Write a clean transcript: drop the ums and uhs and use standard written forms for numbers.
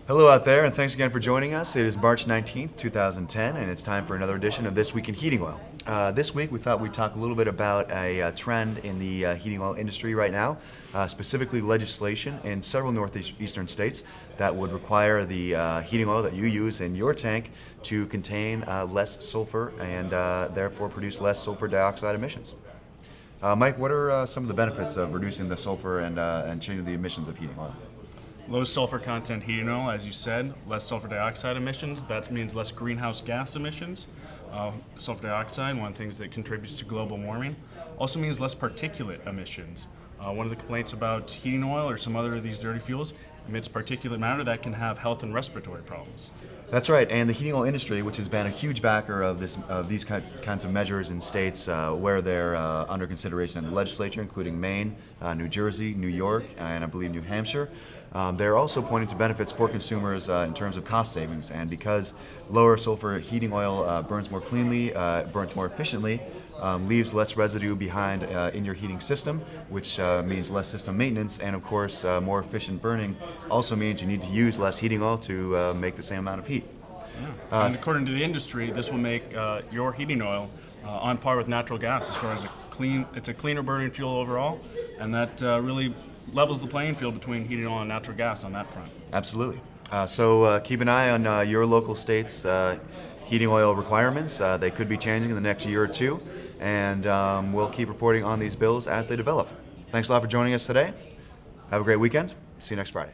Hello out there, and thanks again for joining us. It is March 19th, 2010, and it's time for another edition of This Week in Heating Oil. This week we thought we'd talk a little bit about a trend in the heating oil industry right now, specifically legislation in several northeastern states that would require the heating oil that you use in your tank to contain less sulfur and therefore produce less sulfur dioxide emissions. Mike, what are some of the benefits of reducing the sulfur and changing the emissions of heating oil? Low sulfur content heating oil, as you said, less sulfur dioxide emissions. That means less greenhouse gas emissions. Sulfur dioxide, one of the things that contributes to global warming, also means less particulate emissions. One of the complaints about heating oil or some other of these dirty fuels emits particulate matter that can have health and respiratory problems. That's right, and the heating oil industry, which has been a huge backer of these kinds of measures in states where they're under consideration in the legislature, including Maine, New Jersey, New York, and I believe New Hampshire. They're also pointing to benefits for consumers in terms of cost savings, and because lower sulfur heating oil burns more cleanly, burns more efficiently, leaves less residue behind in your heating system, which means less system maintenance, and of course more efficient burning also means you need to use less heating oil to make the same amount of heat. Yeah. And according to the industry, this will make your heating oil on par with natural gas as far as it's a cleaner burning fuel overall, and that really levels the playing field between heating oil and natural gas on that front. Absolutely. So keep an eye on your local state's heating oil requirements. They could be changing in the next year or two, and we'll keep reporting on these bills as they develop. Thanks a lot for joining us today. Have a great weekend. See you next Friday.